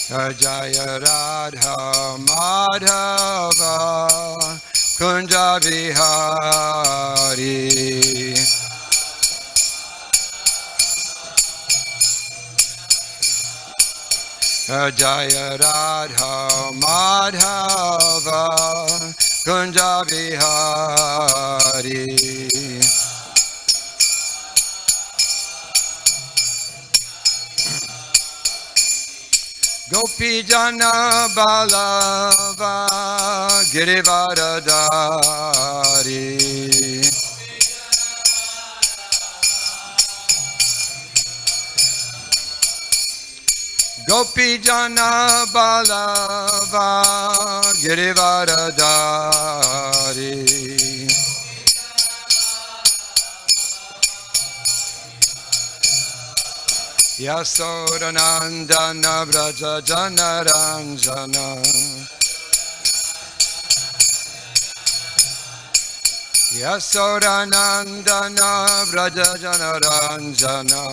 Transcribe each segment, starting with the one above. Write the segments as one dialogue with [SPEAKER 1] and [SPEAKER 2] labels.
[SPEAKER 1] Jaya Radha Madhava Kunja Bihari. Jaya Radha Madhava Kunja Bihari. Gopi Jana Balava Girivaradari. Gopi Jana Balava Girivaradari. Yasodanandana Vraja Janaranjana. Yasodanandana Vraja Janaranjana.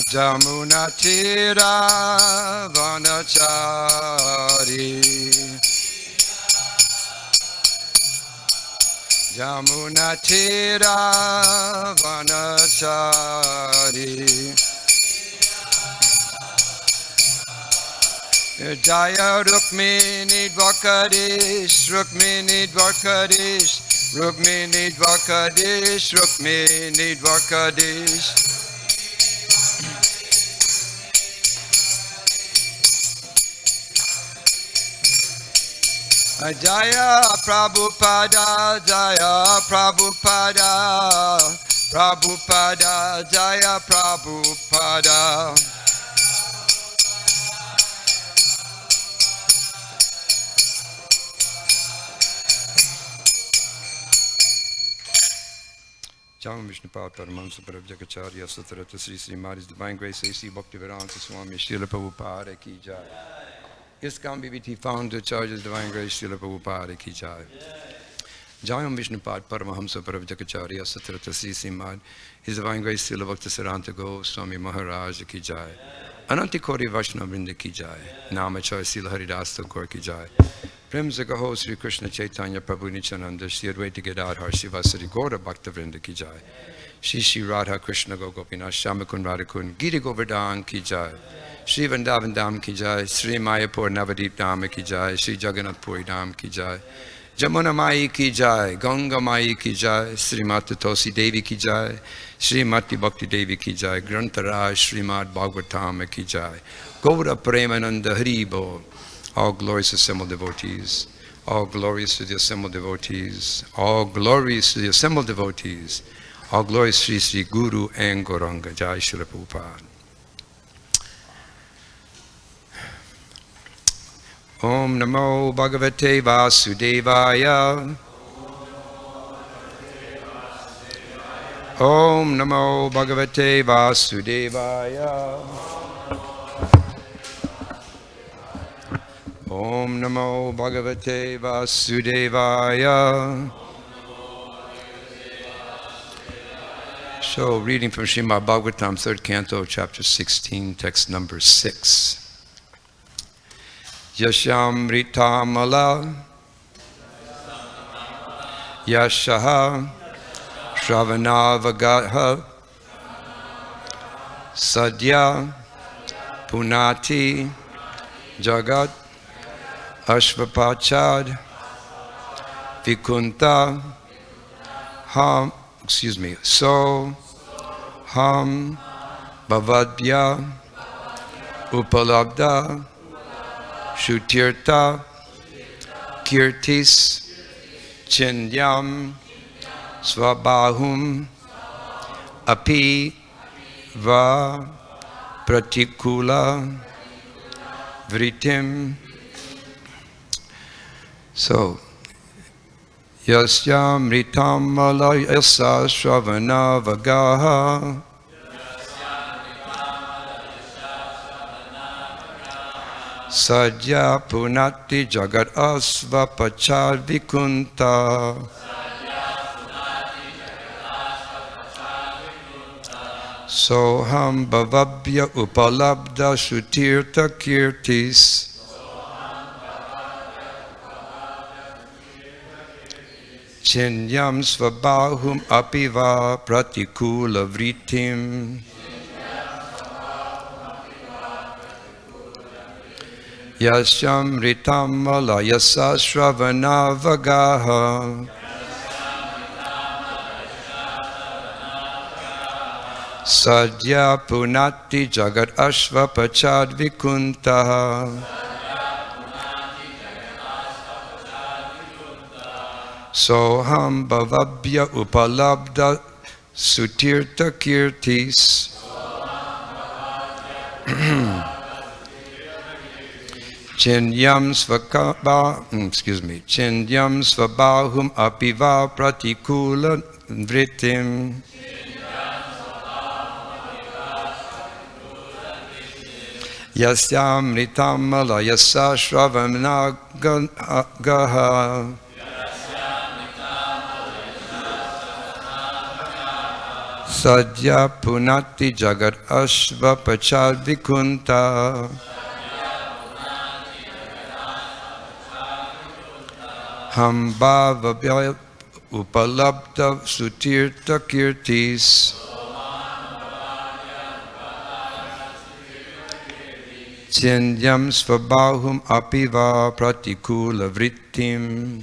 [SPEAKER 1] Jamuna Tira Vanachari. Jamuna Tira Vanachari. Jaya Rukmini Dvakadish, Rukmini Dvakadish, Rukmini Dvakadish, Rukmini Dvakadish. Jaya Prabhupada, Jaya Prabhupada, Prabhupada, Jaya Prabhupada. Jai Vishnupad Paramahamsa Parabhakacharya Satarata Sri Srimad His Divine Grace A.C. Bhaktivedanta Swami Srila Prabhupada Ki Jai. ISKCON BBT Founder Charges Divine Grace Srila Prabhupada Ki Jai. Jai Vishnupad Paramahamsa Parabhakacharya Satarata Sri Srimad His Divine Grace Srila Bhaktisaranta Goswami Maharaj Ki Jai. Ananti Kori Vaishnava Vrinda Ki Jai. Namacharya Srila Haridas Thakur Ki Jai. Prem Zagaho Sri Krishna Chaitanya Prabhu Nityananda Sri Advaita Gadadhar Srivasari Gaura Bhakta Vrinda Ki Jai. Shri Shri Radha Krishna Gopinath Shamakun Radhakun Giri Govardhan Ki Jai. Shri Vrindavan Dham Ki Jai. Shri Mayapur Navadip Dham Ki Jai. Shri Jagannath Puri Dham Ki Jai. Jamuna Mai Ki Jai. Ganga Mai Ki Jai. Shri Mata Tosi Devi Ki Jai. Shri Mati Bhakti Devi Ki Jai. Grantaraj Srimad Bhagavatam Ki Jai. Gaura Premananda Haribo. All glorious assembled devotees, all glorious to the assembled devotees, all glorious to the assembled devotees, all glorious Sri Sri Guru and Gauranga. Jai Srila Prabhupada. Om Namo Bhagavate Vasudevaya. Om Namo Bhagavate Vasudevaya. Om Namo Bhagavate Vasudevaya. So, reading from Srimad Bhagavatam, 3rd Canto, Chapter 16, text number 6. Yashamritamala Yashaha Shravanavagaha Sadya Punati Jagat Ashvapachad Vikunta So Ham Bhavadya Upalabda Shutirta Kirtis Chindyam Svabahum Api Va Pratikula Vritim. So, Yasyam Ritam Malayasa Shravana Vagaha Sadya Punati Jagat Asva Pachal Vikunta Soham bhavabhya upalabdha shutirtha kirtis. Chinyam svabahum apiva pratikula vritim. Yasyam ritam malayasa shravana vagaha. Sadhya punati jagat ashva pachad vikuntaha. Soham bhavabhya upalabdha sutirtha kirtis. Chinyam svabahum apiva pratikula vritim. Yasyam ritam malayasa shravana gaha. Sadhya punati jagat ashva pachad vikunta. Hambhavabhya upalabdha sutirtha kirtis. Chinyam svabahum apiva pratikula vrittim.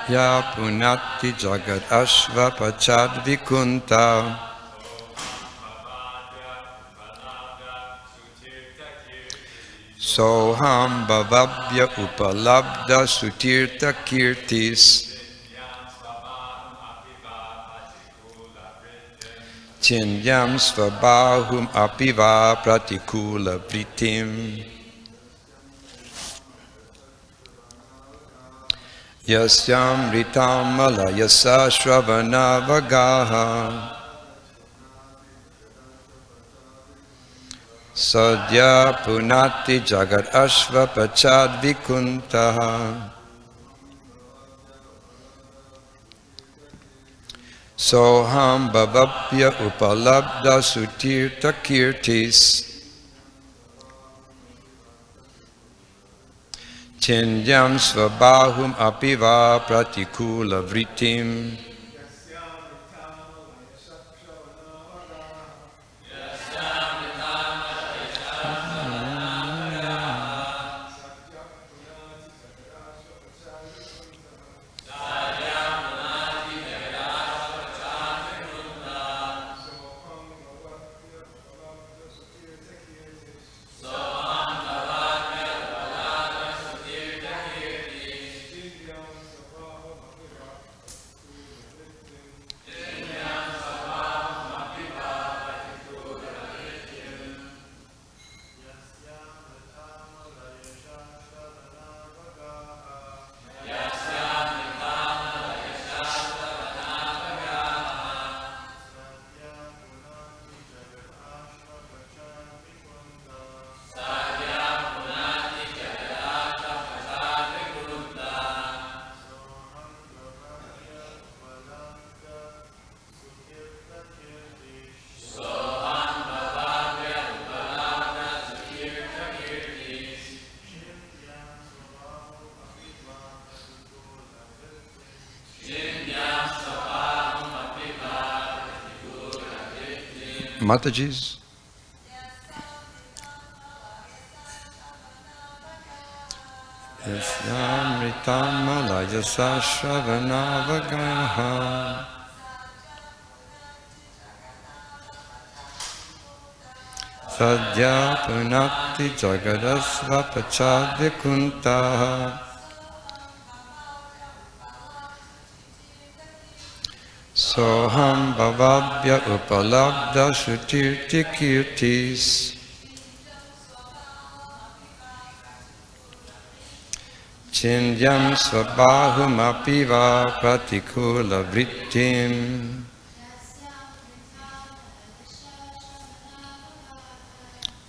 [SPEAKER 1] Ya punati jagat ashva pachad vikunta. Soham bhavabhya upalabdha sutirtha kirtis. Chinyam svabahum apiva pratikula vritim. Yasyam ritam malayasa shravana vagaha. Sadhya punati jagat ashva pachad vikuntaha. Soham bhavabhya upalabdha sutirtha kirtis. Chinyam svabahum apiva pratikula vritim. Mataji's. Yasyamritammalayasa shravanavagaha Sadhya punakti jagadasvapachadyakuntaha Soham bhavabhya upalabdha shutirti kirtis Chindyam svabahum apiva pratikula vrittim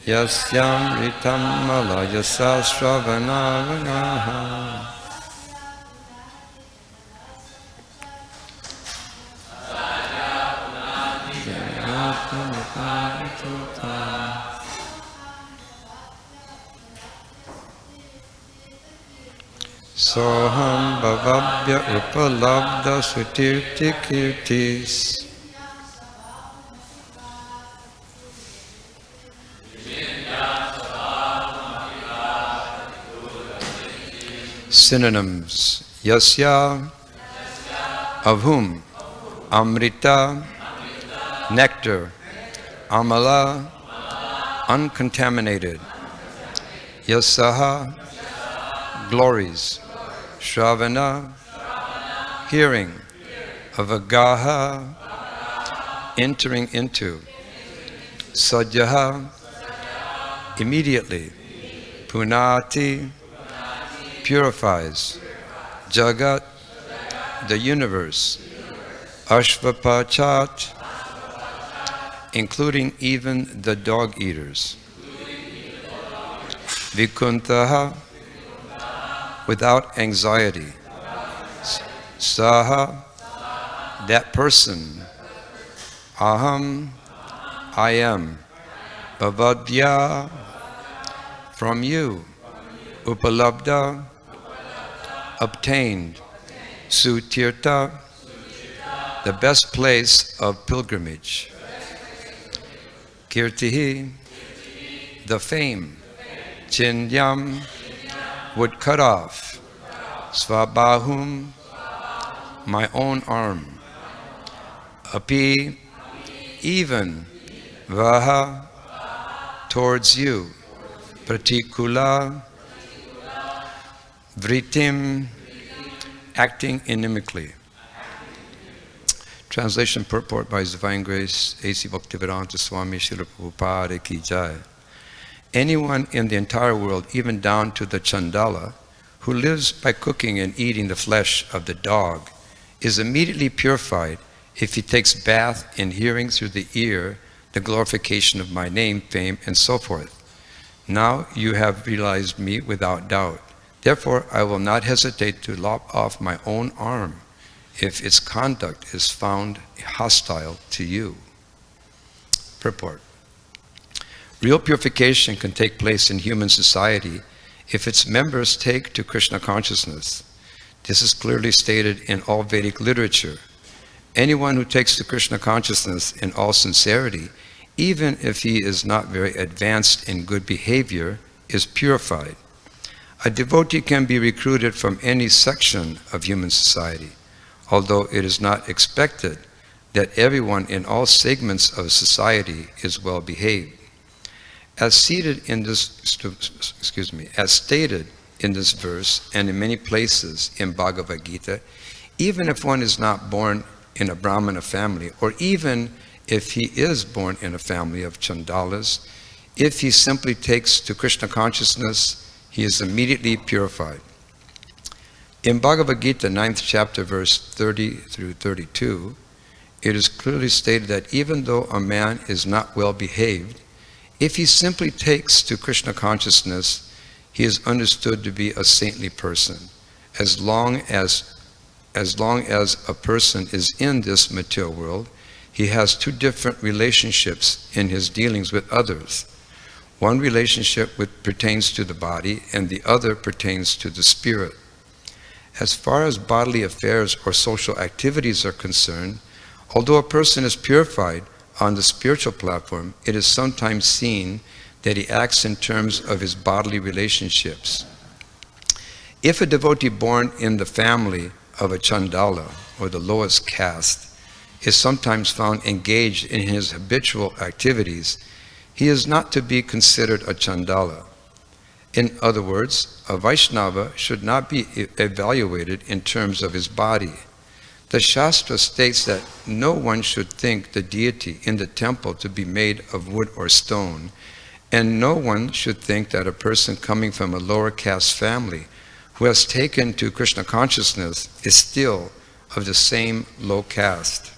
[SPEAKER 1] Yasyam ritam malayasa shravanavagaha Soham bhavabhya upalabdha sutirti kirtis Synonyms. Yasya, of whom. Amrita, nectar. Amala, uncontaminated. Yasaha, glories. Shravana, hearing. Avagaha, entering into. Sadhyaha, immediately. Punati, purifies. Jagat, the universe. Ashvapachat, including even the dog eaters. Vikuntaha, without anxiety. Saha, that person. Aham, I am. Bhavadya, from you. Upalabdha, obtained. Sutirtha, the best place of pilgrimage. Kirtihi, the fame. Chindyam, would cut off. Svabahum, my own arm. Api, even. Vaha, towards you. Pratikula, vritim, acting inimically. Translation purport by His Divine Grace A.C. Bhaktivedanta Swami Srila Prabhupada Ki Jai. Anyone in the entire world, even down to the Chandala, who lives by cooking and eating the flesh of the dog, is immediately purified if he takes bath in hearing through the ear the glorification of my name, fame, and so forth. Now you have realized me without doubt. Therefore, I will not hesitate to lop off my own arm if its conduct is found hostile to you. Purport. Real purification can take place in human society if its members take to Krishna consciousness. This is clearly stated in all Vedic literature. Anyone who takes to Krishna consciousness in all sincerity, even if he is not very advanced in good behavior, is purified. A devotee can be recruited from any section of human society, although it is not expected that everyone in all segments of society is well behaved. As stated in this verse and in many places in Bhagavad Gita, even if one is not born in a Brahmana family, or even if he is born in a family of Chandalas, if he simply takes to Krishna consciousness, he is immediately purified. In Bhagavad Gita, 9th chapter, verse 30 through 32, it is clearly stated that even though a man is not well behaved, if he simply takes to Krishna consciousness, he is understood to be a saintly person, as long as a person is in this material world. He has two different relationships in his dealings with others. One relationship which pertains to the body, and the other pertains to the spirit. As far as bodily affairs or social activities are concerned, although a person is purified, on the spiritual platform, it is sometimes seen that he acts in terms of his bodily relationships. If a devotee born in the family of a Chandala, or the lowest caste, is sometimes found engaged in his habitual activities, he is not to be considered a Chandala. In other words, a Vaishnava should not be evaluated in terms of his body. The Shastra states that no one should think the deity in the temple to be made of wood or stone, and no one should think that a person coming from a lower caste family who has taken to Krishna consciousness is still of the same low caste.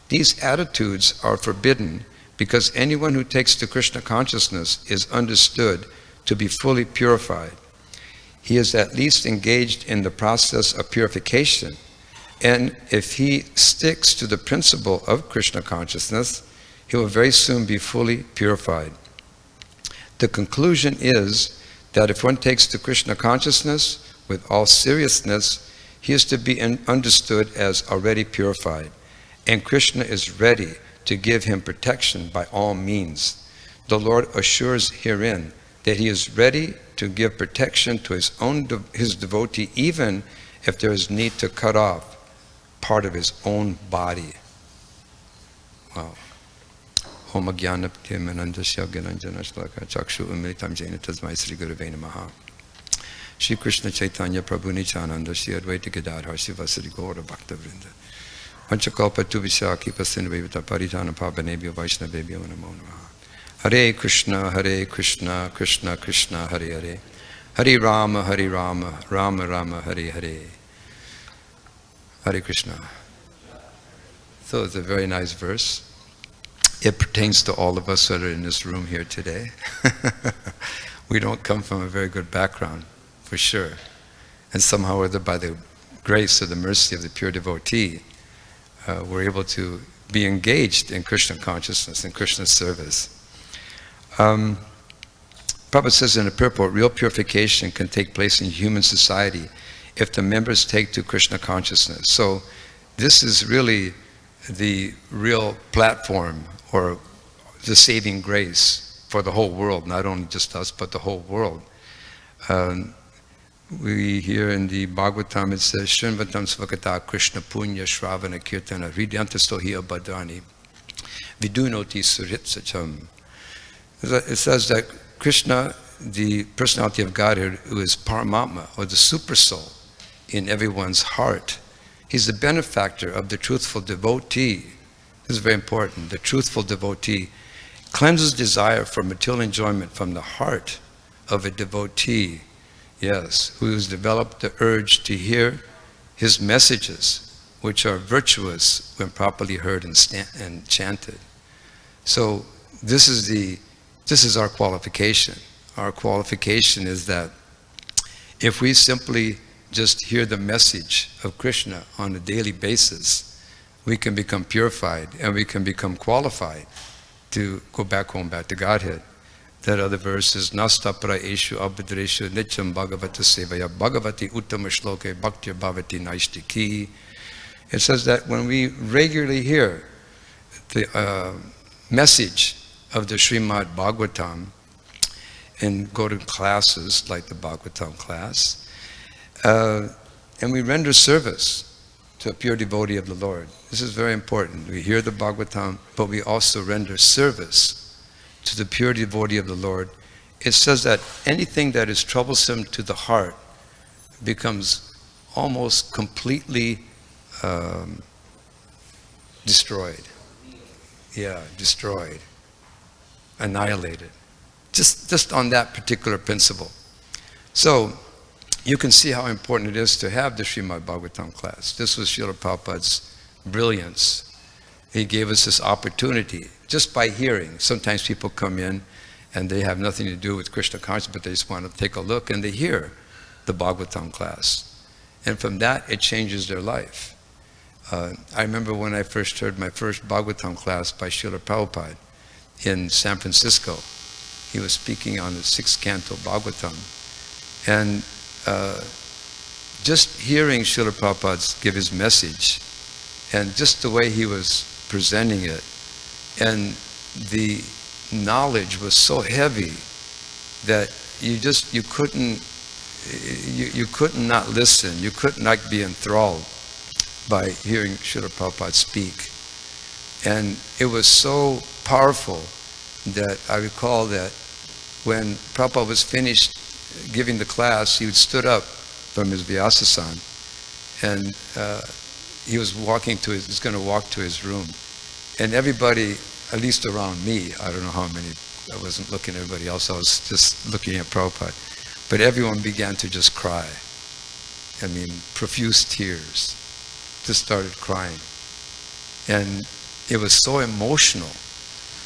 [SPEAKER 1] These attitudes are forbidden because anyone who takes to Krishna consciousness is understood to be fully purified. He is at least engaged in the process of purification, and if he sticks to the principle of Krishna consciousness, he will very soon be fully purified. The conclusion is that if one takes to Krishna consciousness with all seriousness, he is to be understood as already purified, and Krishna is ready to give him protection by all means. The Lord assures herein that he is ready to give protection to his devotee, even if there is need to cut off part of his own body. Wow. Om Jnana Timanandasya Gyananjana Shlaka Chakshu Umilitam Jena Tasmai Sri Gurave Namaha. Shri Krishna Chaitanya Prabhu Nityananda Shri Advaita Gadadhar Sivasari Gaura Bhakta Vrinda Panchakalpa Tuvishaki Pasinavivita Paritana Pavanebhyo Vaishnavebhyo Namo Namaha. Hare Krishna, Krishna Krishna, Hare Hare. Hare Rama, Rama Rama, Hare Hare. Hare Krishna. So it's a very nice verse. It pertains to all of us that are in this room here today. We don't come from a very good background, for sure. And somehow or other, by the grace or the mercy of the pure devotee, we're able to be engaged in Krishna consciousness and Krishna service. Prabhupada says in the purport, real purification can take place in human society if the members take to Krishna consciousness. So this is really the real platform or the saving grace for the whole world, not only just us, but the whole world. We hear in the Bhagavatam, it says, Shrunvatam Svakata Krishna Punya Shravana Kirtana Hridyantastohi Abhadrani Vidunoti Surit Sacham. It says that Krishna, the personality of Godhead, who is Paramatma, or the super soul in everyone's heart, he's the benefactor of the truthful devotee. This is very important. The truthful devotee cleanses desire for material enjoyment from the heart of a devotee, yes, who has developed the urge to hear his messages, which are virtuous when properly heard and chanted. So this is our qualification. Our qualification is that if we simply just hear the message of Krishna on a daily basis, we can become purified and we can become qualified to go back home, back to Godhead. That other verse is Nastapra Eshu Abhadreshu Nityam Bhagavata Sevaya Bhagavati Uttama Shloke Bhaktir Bhavati Naishtiki. It says that when we regularly hear the message of the Srimad Bhagavatam and go to classes like the Bhagavatam class, and we render service to a pure devotee of the Lord. This is very important. We hear the Bhagavatam, but we also render service to the pure devotee of the Lord. It says that anything that is troublesome to the heart becomes almost completely destroyed. Yeah, destroyed, annihilated. Just on that particular principle. So you can see how important it is to have the Srimad Bhagavatam class. This was Srila Prabhupada's brilliance. He gave us this opportunity just by hearing. Sometimes people come in and they have nothing to do with Krishna consciousness, but they just want to take a look and they hear the Bhagavatam class. And from that, it changes their life. I remember when I first heard my first Bhagavatam class by Srila Prabhupada in San Francisco. He was speaking on the 6th canto Bhagavatam. And just hearing Srila Prabhupada give his message and just the way he was presenting it And the knowledge was so heavy that you couldn't not listen. You could not be enthralled by hearing Srila Prabhupada speak. And it was so powerful that I recall that when Prabhupada was finished giving the class, he stood up from his Vyasa-san, and he was going to walk to his room. And everybody, at least around me, I don't know how many, I wasn't looking at everybody else, I was just looking at Prabhupada. But everyone began to just cry. I mean, profuse tears. Just started crying. And it was so emotional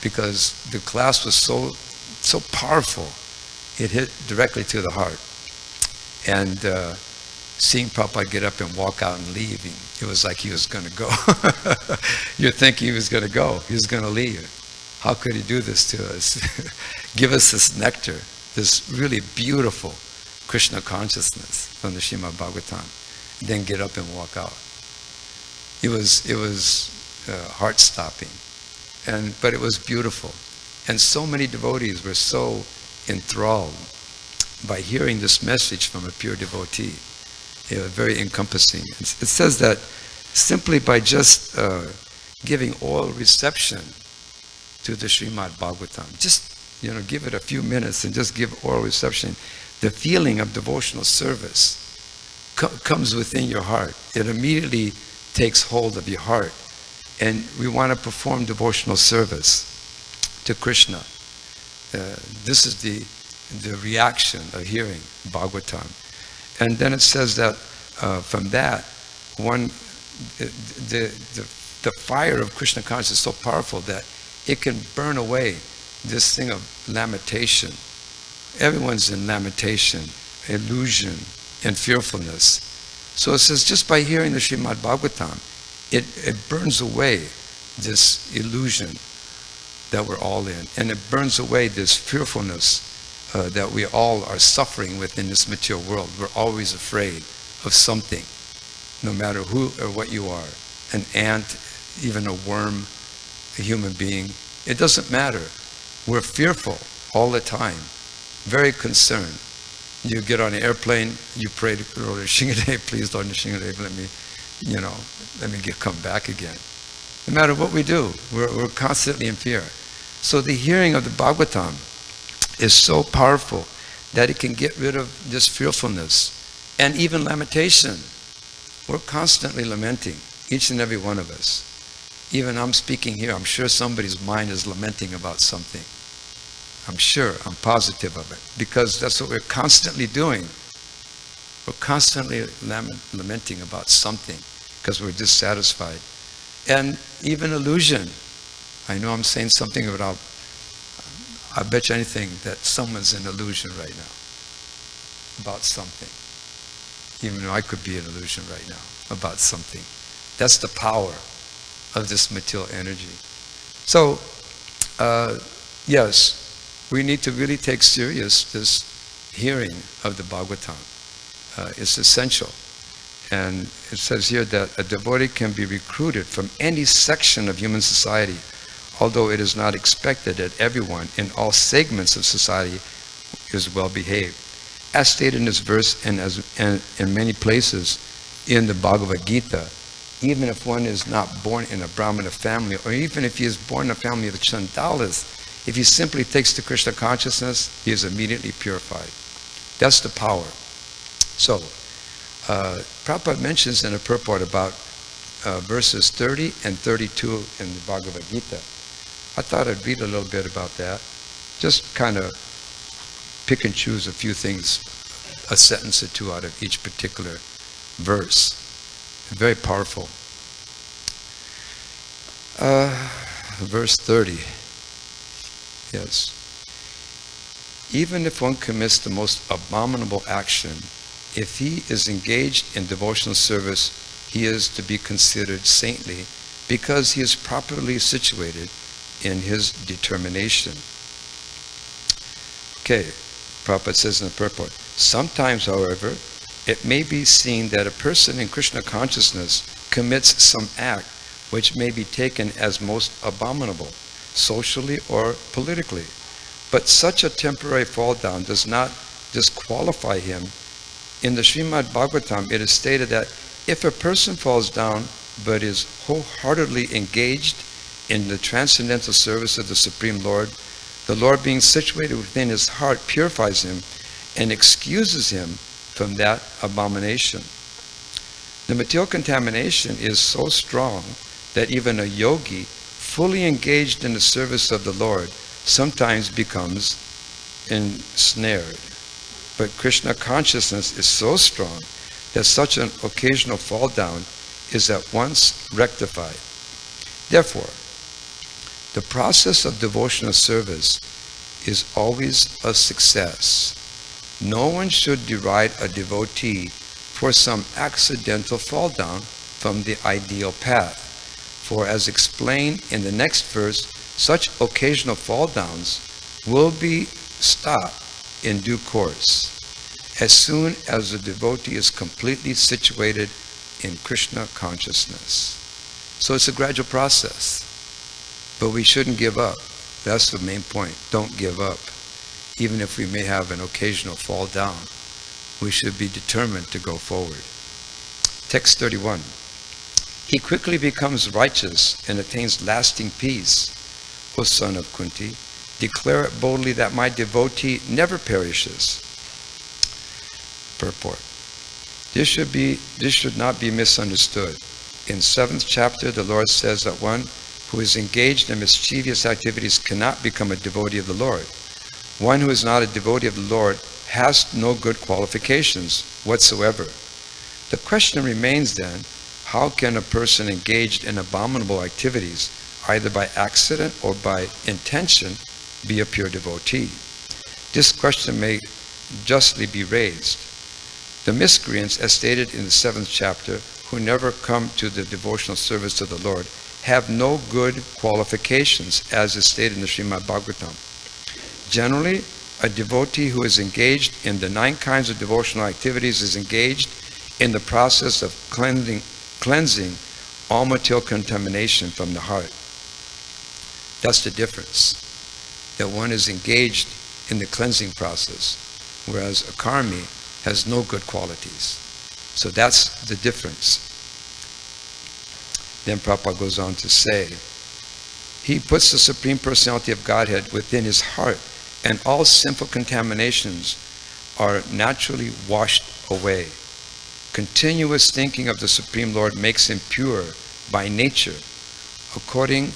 [SPEAKER 1] because the class was so powerful. It hit directly to the heart. And seeing Prabhupada get up and walk out and leave, it was like he was going to go. You'd think he was going to go. He was going to leave. How could he do this to us? Give us this nectar, this really beautiful Krishna consciousness from the Srimad Bhagavatam, then get up and walk out. It was heart-stopping, but it was beautiful. And so many devotees were so enthralled by hearing this message from a pure devotee. It was very encompassing. It says that simply by just giving oral reception to the Srimad Bhagavatam, just give it a few minutes and just give oral reception, the feeling of devotional service comes within your heart. It immediately takes hold of your heart. And we want to perform devotional service to Krishna. This is the reaction of hearing Bhagavatam. And then it says that from that, the fire of Krishna consciousness is so powerful that it can burn away this thing of lamentation. Everyone's in lamentation, illusion, and fearfulness. So it says just by hearing the Srimad Bhagavatam, it burns away this illusion that we're all in. And it burns away this fearfulness that we all are suffering within this material world. We're always afraid of something, no matter who or what you are. An ant, even a worm, a human being. It doesn't matter. We're fearful all the time, very concerned. You get on an airplane, you pray to Lord Shingadev, please Lord Shingadev, let me come back again. No matter what we do, we're constantly in fear. So the hearing of the Bhagavatam is so powerful that it can get rid of this fearfulness and even lamentation. We're constantly lamenting, each and every one of us. Even I'm speaking here, I'm sure somebody's mind is lamenting about something. I'm sure, I'm positive of it, because that's what we're constantly doing. We're constantly lamenting about something because we're dissatisfied. And even illusion. I know I'm saying something about, I bet you anything that someone's in illusion right now about something. Even though I could be in illusion right now about something. That's the power of this material energy. So, yes, we need to really take serious this hearing of the Bhagavatam. It's essential. And it says here that a devotee can be recruited from any section of human society, although it is not expected that everyone in all segments of society is well behaved. As stated in this verse and in many places in the Bhagavad Gita, even if one is not born in a Brahmana family, or even if he is born in a family of Chandalas, if he simply takes to Krishna consciousness, he is immediately purified. That's the power. So, Prabhupada mentions in a purport about verses 30 and 32 in the Bhagavad Gita. I thought I'd read a little bit about that. Just kind of pick and choose a few things, a sentence or two out of each particular verse. Very powerful. Verse 30. Yes. Even if one commits the most abominable action, if he is engaged in devotional service, he is to be considered saintly because he is properly situated in his determination. Okay, Prabhupada says in the purport, sometimes, however, it may be seen that a person in Krishna consciousness commits some act which may be taken as most abominable. socially or politically. But such a temporary fall down does not disqualify him. In the Srimad Bhagavatam, it is stated that if a person falls down but is wholeheartedly engaged in the transcendental service of the Supreme Lord, the Lord being situated within his heart purifies him and excuses him from that abomination. The material contamination is so strong that even a yogi fully engaged in the service of the Lord sometimes becomes ensnared. But Krishna consciousness is so strong that such an occasional fall down is at once rectified. Therefore, the process of devotional service is always a success. No one should deride a devotee for some accidental fall down from the ideal path. For as explained in the next verse, such occasional fall downs will be stopped in due course, as soon as the devotee is completely situated in Krishna consciousness. So it's a gradual process, but we shouldn't give up. That's the main point. Don't give up. Even if we may have an occasional fall down, we should be determined to go forward. Text 31. He quickly becomes righteous and attains lasting peace. O son of Kunti, declare it boldly that my devotee never perishes. Purport. This should not be misunderstood. In 7th chapter, the Lord says that one who is engaged in mischievous activities cannot become a devotee of the Lord. One who is not a devotee of the Lord has no good qualifications whatsoever. The question remains then, how can a person engaged in abominable activities, either by accident or by intention, be a pure devotee? This question may justly be raised. The miscreants, as stated in the 7th chapter, who never come to the devotional service of the Lord, have no good qualifications, as is stated in the Srimad Bhagavatam. Generally, a devotee who is engaged in the 9 kinds of devotional activities is engaged in the process of cleansing all material contamination from the heart. That's the difference. That one is engaged in the cleansing process, whereas a karmi has no good qualities. So that's the difference. Then Prabhupada goes on to say, he puts the Supreme Personality of Godhead within his heart, and all sinful contaminations are naturally washed away. Continuous thinking of the Supreme Lord makes him pure by nature. According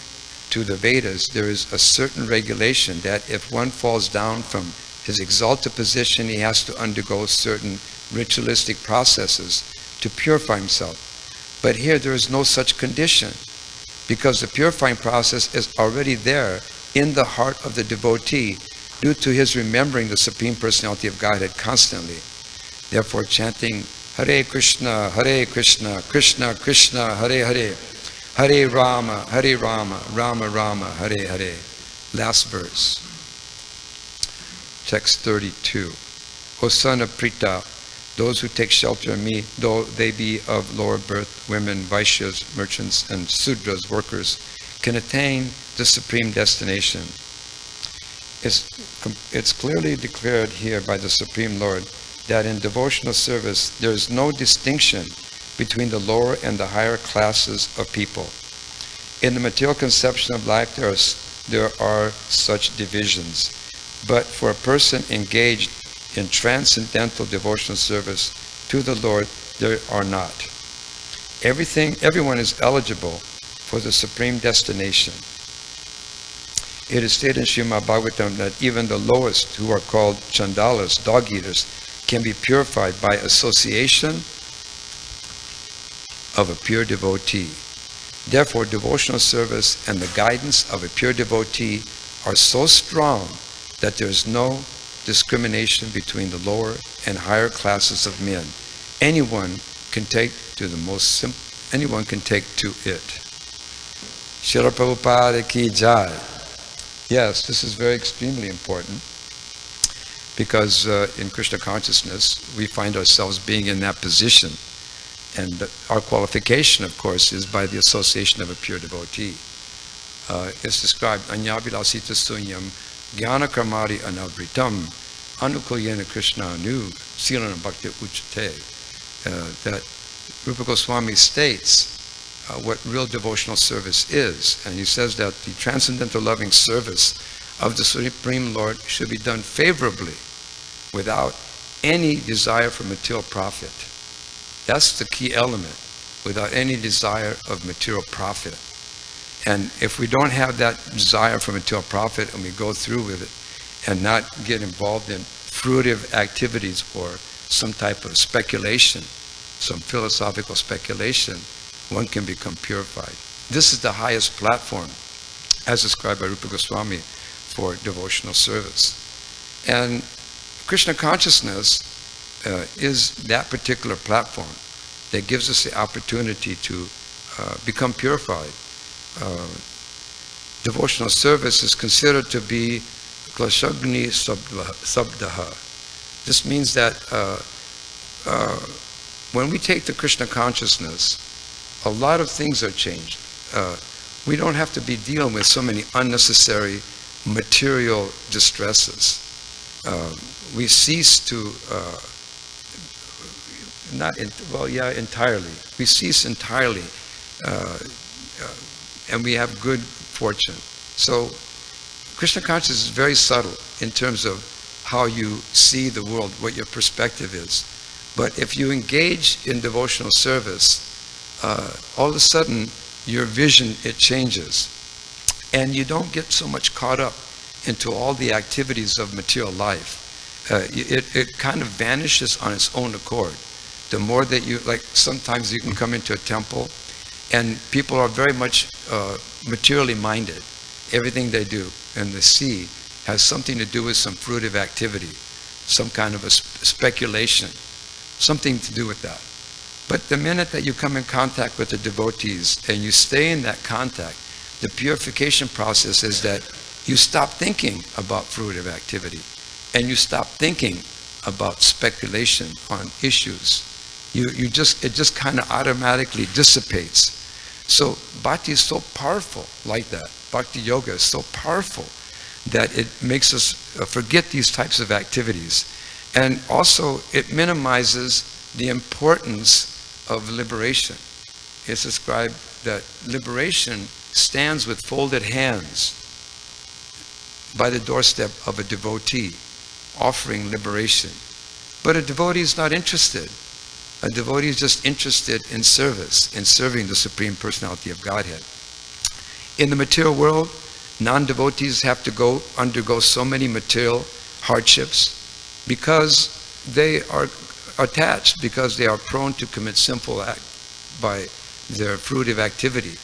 [SPEAKER 1] to the Vedas, there is a certain regulation that if one falls down from his exalted position, he has to undergo certain ritualistic processes to purify himself. But here there is no such condition, because the purifying process is already there in the heart of the devotee due to his remembering the Supreme Personality of Godhead constantly. Therefore, chanting Hare Krishna, Krishna Krishna, Hare Hare, Hare Rama, Rama Rama, Hare Hare. Last verse. Text 32. O son of Prita, those who take shelter in me, though they be of lower birth, women, Vaishyas, merchants, and Sudras, workers, can attain the supreme destination. It's clearly declared here by the Supreme Lord that in devotional service there is no distinction between the lower and the higher classes of people. In the material conception of life there are such divisions, but for a person engaged in transcendental devotional service to the Lord, there are not. Everyone is eligible for the supreme destination. It is stated in Srimad Bhagavatam that even the lowest, who are called chandalas, dog-eaters, can be purified by association of a pure devotee. Therefore, devotional service and the guidance of a pure devotee are so strong that there is no discrimination between the lower and higher classes of men. Anyone can take to it. Srila Prabhupada ki jai. Yes, this is very extremely important, because in Krishna consciousness we find ourselves being in that position, and our qualification, of course, is by the association of a pure devotee. is described, Anyavilasita sunyam jnana karmari anavritam anukulyena Krishna anu silana bhakti uchate. That Rupa Goswami states what real devotional service is. And he says that the transcendental loving service of the Supreme Lord should be done favorably without any desire for material profit. That's the key element, without any desire of material profit. And if we don't have that desire for material profit and we go through with it and not get involved in fruitive activities or some type of speculation, some philosophical speculation, one can become purified. This is the highest platform, as described by Rupa Goswami, for devotional service. And Krishna consciousness is that particular platform that gives us the opportunity to become purified. Devotional service is considered to be klashagni sabdaha. This means that when we take the Krishna consciousness, a lot of things are changed. We don't have to be dealing with so many unnecessary material distresses. We cease to, entirely. We cease entirely, and we have good fortune. So, Krishna consciousness is very subtle in terms of how you see the world, what your perspective is. But if you engage in devotional service, all of a sudden your vision, it changes. And you don't get so much caught up into all the activities of material life. It kind of vanishes on its own accord. The more that you, like sometimes you can come into a temple and people are very much materially minded. Everything they do and they see has something to do with some fruitive activity, some kind of a speculation, something to do with that. But the minute that you come in contact with the devotees and you stay in that contact, the purification process is that you stop thinking about fruitive activity and you stop thinking about speculation on issues. It just kind of automatically dissipates. So bhakti is so powerful like that. Bhakti yoga is so powerful that it makes us forget these types of activities. And also it minimizes the importance of liberation. It's described that liberation stands with folded hands by the doorstep of a devotee, offering liberation. But a devotee is not interested. A devotee is just interested in service, in serving the Supreme Personality of Godhead. In the material world, non-devotees have to undergo so many material hardships because they are attached, because they are prone to commit sinful act by their fruitive activity.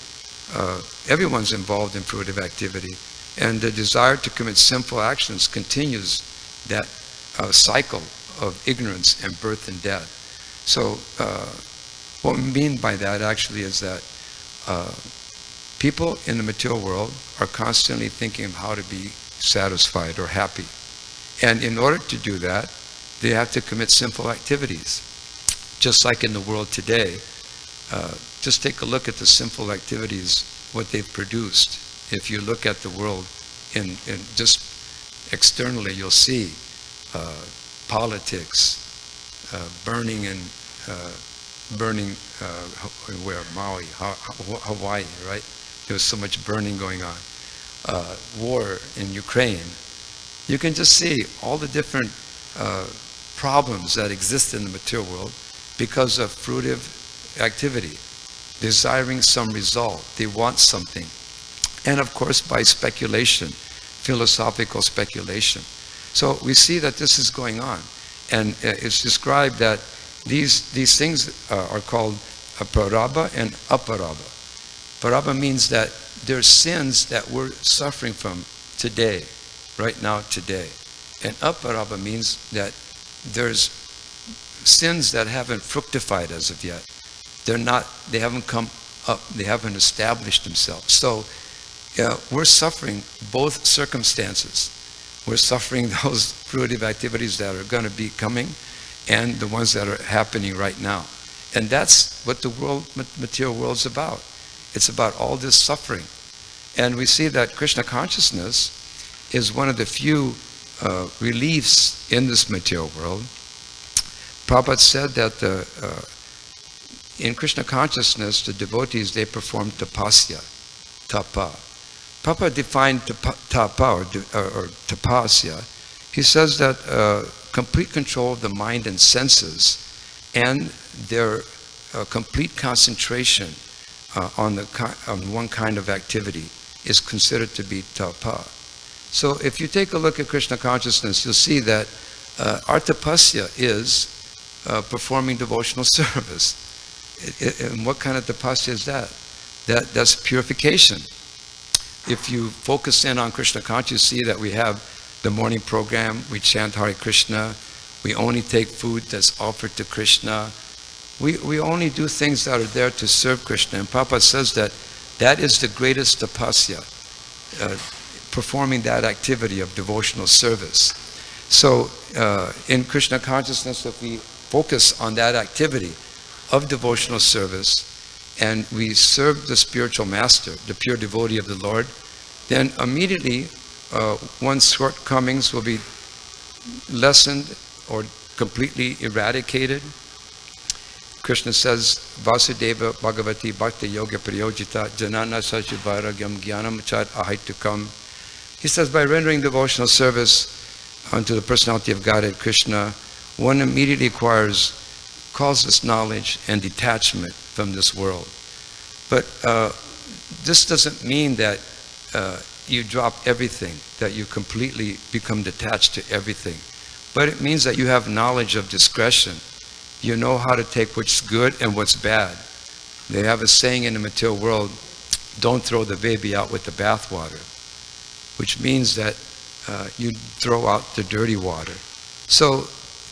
[SPEAKER 1] Everyone's involved in fruitive activity, and the desire to commit sinful actions continues that cycle of ignorance and birth and death. So what we mean by that actually is that people in the material world are constantly thinking of how to be satisfied or happy. And in order to do that, they have to commit sinful activities. Just like in the world today, just take a look at the sinful activities, what they've produced. If you look at the world in just externally, you'll see politics, burning where Maui, Hawaii, right? There was so much burning going on. War in Ukraine. You can just see all the different problems that exist in the material world because of fruitive activity, desiring some result. They want something. And of course by speculation, philosophical speculation. So we see that this is going on. And it's described that these things are called prarabha and aparabha. Prarabha means that there's sins that we're suffering from today, right now, today. And aparabha means that there's sins that haven't fructified as of yet. They haven't come up, they haven't established themselves. So we're suffering both circumstances. We're suffering those fruitive activities that are going to be coming and the ones that are happening right now. And that's what the material world's about. It's about all this suffering. And we see that Krishna consciousness is one of the few reliefs in this material world. Prabhupada said that in Krishna consciousness, the devotees, they perform tapasya, tapa. Prabhupada defined tapa or tapasya. He says that complete control of the mind and senses and their complete concentration on one kind of activity is considered to be tapa. So if you take a look at Krishna consciousness, you'll see that our tapasya is performing devotional service. And what kind of tapasya is that? That's purification. If you focus in on Krishna consciousness, you see that we have the morning program, we chant Hare Krishna, we only take food that's offered to Krishna. We only do things that are there to serve Krishna. And Prabhupada says that is the greatest tapasya, performing that activity of devotional service. So in Krishna consciousness, if we focus on that activity of devotional service and we serve the spiritual master, the pure devotee of the Lord, then immediately one's shortcomings will be lessened or completely eradicated. Krishna says, Vasudeva Bhagavati Bhakti Yoga Priyojita Janana Sachivaragyam Jnanam Chat Ahaitukam. He says, by rendering devotional service unto the personality of Godhead Krishna, one immediately acquires causeless knowledge and detachment from this world. But this doesn't mean that you drop everything, that you completely become detached to everything. But it means that you have knowledge of discretion. You know how to take what's good and what's bad. They have a saying in the material world, don't throw the baby out with the bathwater, which means that you throw out the dirty water. So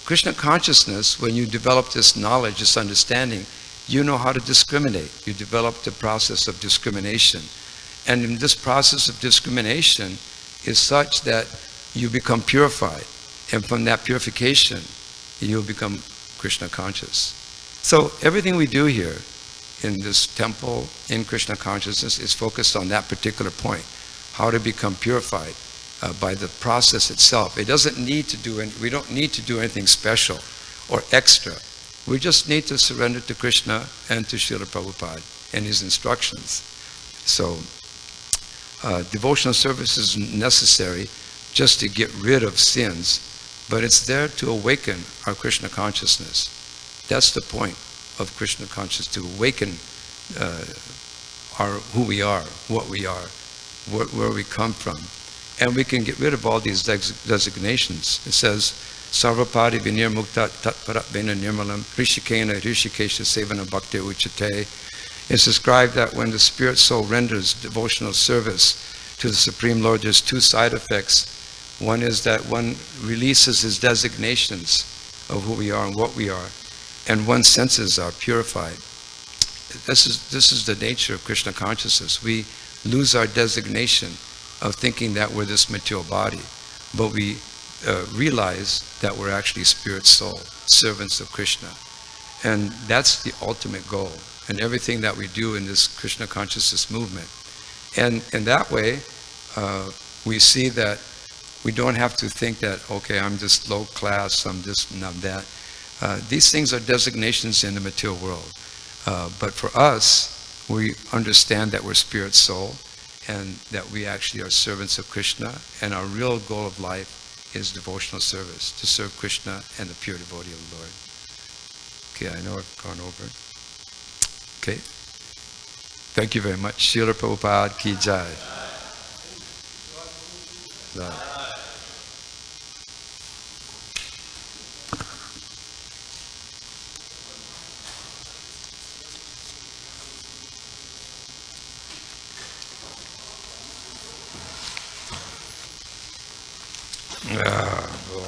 [SPEAKER 1] Krishna consciousness, when you develop this knowledge, this understanding, you know how to discriminate. You develop the process of discrimination. And in this process of discrimination is such that you become purified. And from that purification, you'll become Krishna conscious. So everything we do here in this temple, in Krishna consciousness, is focused on that particular point, how to become purified by the process itself. It doesn't need to do, we don't need to do anything special or extra. We just need to surrender to Krishna and to Srila Prabhupada and his instructions. So devotional service is necessary just to get rid of sins, but it's there to awaken our Krishna consciousness. That's the point of Krishna consciousness, to awaken who we are, what we are, where we come from. And we can get rid of all these designations. It says, Sarvapadi vinir mukta tatpara vena nirmalam rishikena rishikesha sevana bhakti uchate. It's described that when the spirit soul renders devotional service to the Supreme Lord, there's two side effects. One is that one releases his designations of who we are and what we are, and one's senses are purified. This is the nature of Krishna consciousness. We lose our designation of thinking that we're this material body, but we realize that we're actually spirit soul, servants of Krishna. And that's the ultimate goal, and everything that we do in this Krishna consciousness movement. And in that way, we see that we don't have to think that, okay, I'm just low class, I'm this and I'm that. These things are designations in the material world. But for us, we understand that we're spirit soul and that we actually are servants of Krishna, and our real goal of life is devotional service, to serve Krishna and the pure devotee of the Lord. Okay, I know I've gone over. Okay. Thank you very much. Srila Prabhupada ki jai. Ah, boy.